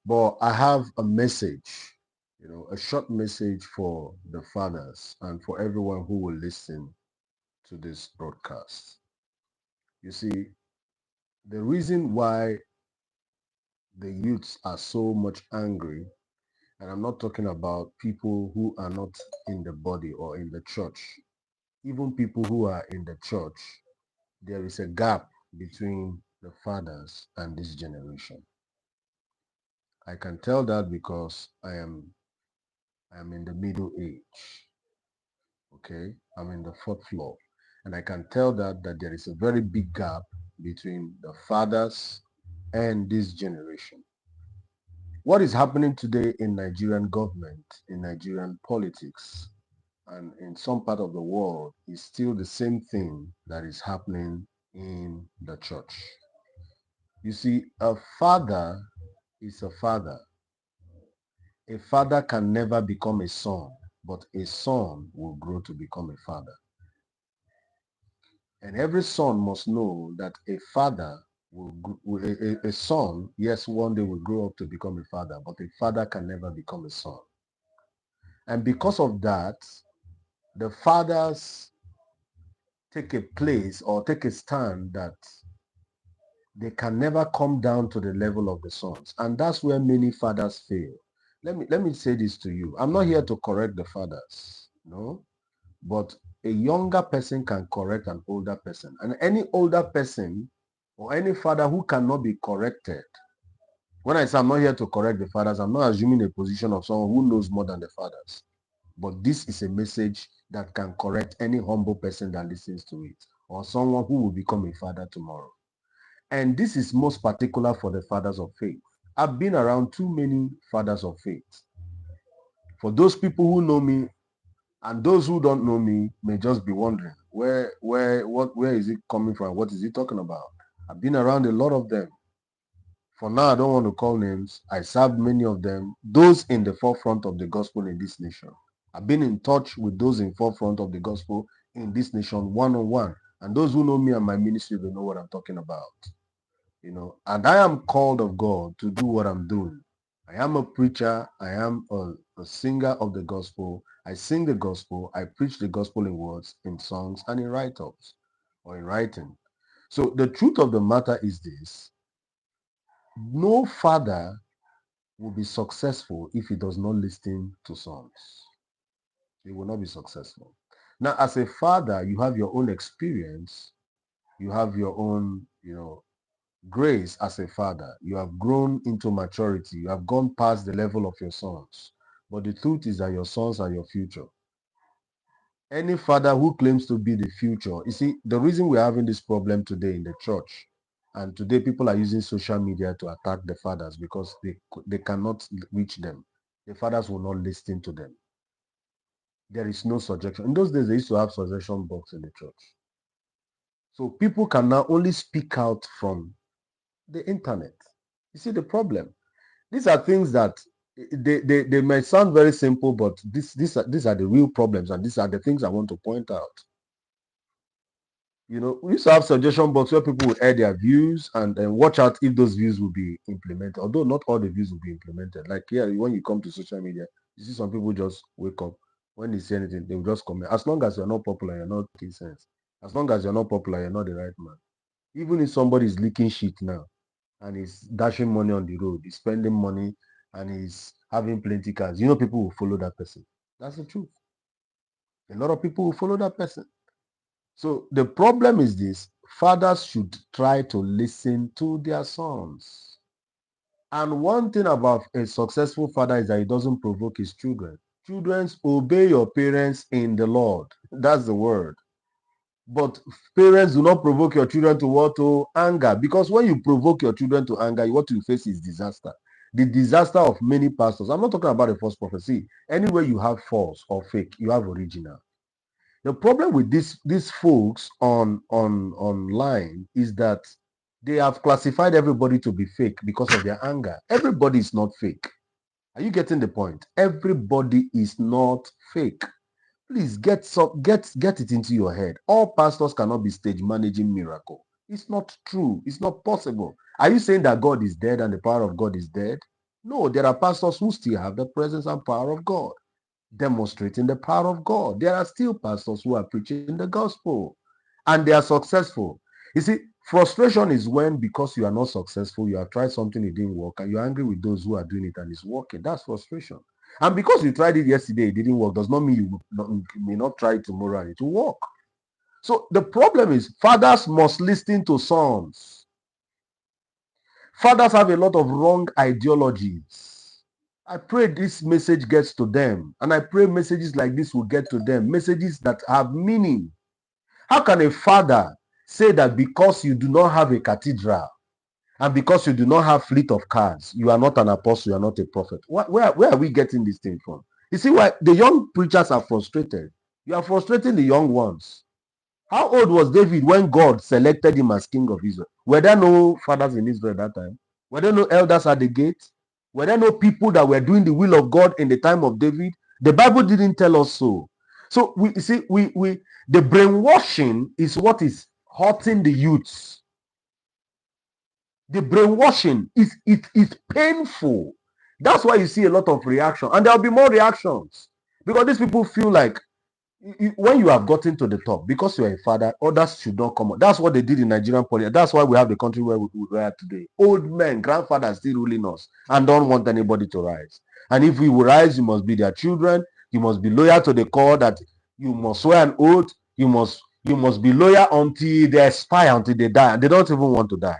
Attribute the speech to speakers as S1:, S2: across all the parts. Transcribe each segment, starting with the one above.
S1: But I have a message, a short message for the fathers and for everyone who will listen to this broadcast. You see, the reason why the youths are so much angry, and I'm not talking about people who are not in the body or in the church, even people who are in the church, there is a gap between the fathers and this generation. I can tell that because I am in the middle age. Okay, I'm in the fourth floor, and I can tell that there is a very big gap between the fathers and this generation. What is happening today in Nigerian government, in Nigerian politics, and in some part of the world is still the same thing that is happening in the church. You see, a father is a father. A father can never become a son, but a son will grow to become a father. And every son must know that a father a son, yes, one day will grow up to become a father, but a father can never become a son. And because of that, the fathers take a place or take a stand that they can never come down to the level of the sons. And that's where many fathers fail. Let me say this to you. I'm not here to correct the fathers, no, but a younger person can correct an older person. And any older person or any father who cannot be corrected, when I say I'm not here to correct the fathers, I'm not assuming a position of someone who knows more than the fathers. But this is a message that can correct any humble person that listens to it, or someone who will become a father tomorrow. And this is most particular for the fathers of faith. I've been around too many fathers of faith. For those people who know me and those who don't know me may just be wondering where is it coming from? What is he talking about? I've been around a lot of them. For now, I don't want to call names. I served many of them, those in the forefront of the gospel in this nation. I've been in touch with those in forefront of the gospel in this nation one-on-one. And those who know me and my ministry, they know what I'm talking about. And I am called of God to do what I'm doing. I am a preacher. I am a singer of the gospel. I sing the gospel. I preach the gospel in words, in songs, and in write-ups or in writing. So the truth of the matter is this: no father will be successful if he does not listen to sons. He will not be successful. Now, as a father, you have your own experience. You have your own, grace as a father. You have grown into maturity. You have gone past the level of your sons. But the truth is that your sons are your future. Any father who claims to be the future, you see, the reason we're having this problem today in the church, and today people are using social media to attack the fathers because they cannot reach them. The fathers will not listen to them. There is no suggestion. In those days, they used to have suggestion box in the church. So people can now only speak out from the internet. You see the problem? These are things that they may sound very simple, but these are the real problems, and these are the things I want to point out. We used to have suggestion box where people would air their views and watch out if those views will be implemented. Although not all the views will be implemented. Like here, when you come to social media, you see some people just wake up. When they see anything, they will just comment. As long as you're not popular, you're not making sense. As long as you're not popular, you're not the right man. Even if somebody is leaking shit now and he's dashing money on the road, he's spending money and he's having plenty cars, people will follow that person. That's the truth. A lot of people will follow that person. So the problem is this: fathers should try to listen to their sons. And one thing about a successful father is that he doesn't provoke his children. Children, obey your parents in the Lord. That's the word. But parents, do not provoke your children to what? To anger. Because when you provoke your children to anger, what you face is disaster. The disaster of many pastors. I'm not talking about a false prophecy. Anywhere you have false or fake, you have original. The problem with these folks online is that they have classified everybody to be fake because of their anger. Everybody is not fake. Are you getting the point? Everybody is not fake. Please get it into your head. All pastors cannot be stage managing miracle. It's not true. It's not possible. Are you saying that God is dead and the power of God is dead? No, there are pastors who still have the presence and power of God, demonstrating the power of God. There are still pastors who are preaching the gospel and they are successful. You see, frustration is when, because you are not successful, you have tried something, it didn't work, and you're angry with those who are doing it and it's working. That's frustration. And because you tried it yesterday, it didn't work, does not mean you may not try it tomorrow and it will work. So the problem is fathers must listen to sons. Fathers have a lot of wrong ideologies. I pray this message gets to them. And I pray messages like this will get to them. Messages that have meaning. How can a father say that because you do not have a cathedral and because you do not have fleet of cars, you are not an apostle, you are not a prophet? Where are we getting this thing from? You see why the young preachers are frustrated. You are frustrating the young ones. How old was David when God selected him as king of Israel? Were there no fathers in Israel at that time? Were there no elders at the gate? Were there no people that were doing the will of God in the time of David? The Bible didn't tell us so. So we see, we the brainwashing is what is hurting the youths. The brainwashing is painful. That's why you see a lot of reaction, and there'll be more reactions because these people feel like when you have gotten to the top, because you're a father, others should not come up. That's what they did in Nigerian politics. That's why we have the country where we are today. Old men, grandfathers still ruling us and don't want anybody to rise. And if we will rise, you must be their children. You must be loyal to the core, that you must swear an oath. You must be loyal until they expire, until they die. And they don't even want to die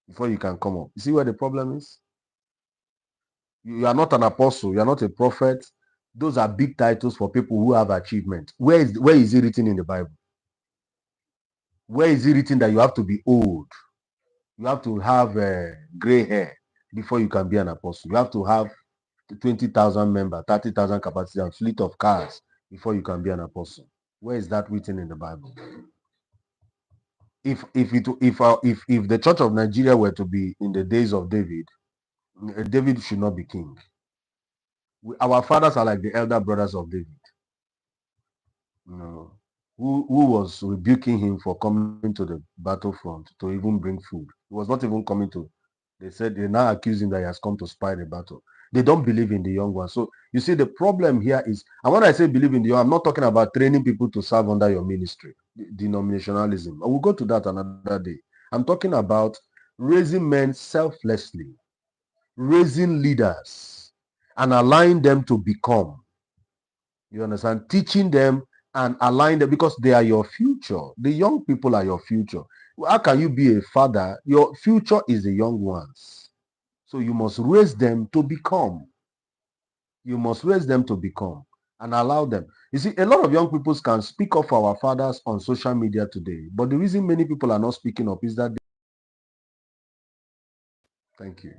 S1: before you can come up. You see where the problem is? You are not an apostle. You are not a prophet. Those are big titles for people who have achievement. Where is it written in the Bible? Where is it written that you have to be old? You have to have gray hair before you can be an apostle. You have to have 20,000 members, 30,000 capacity, and fleet of cars before you can be an apostle. Where is that written in the Bible? If the Church of Nigeria were to be in the days of David, David should not be king. Our fathers are like the elder brothers of David. No. Who was rebuking him for coming to the battlefront to even bring food. He was not even coming to. They said they now accuse him that he has come to spy the battle. They don't believe in the young ones. So you see, the problem here is, and when I say believe in the young, I'm not talking about training people to serve under your ministry, denominationalism. I will go to that another day. I'm talking about raising men selflessly, raising leaders, and allowing them to become. You understand? Teaching them and align them, because they are your future. The young people are your future. How can you be a father? Your future is the young ones. So you must raise them to become. You must raise them to become and allow them. You see, a lot of young people can speak up for our fathers on social media today. But the reason many people are not speaking up is that Thank you.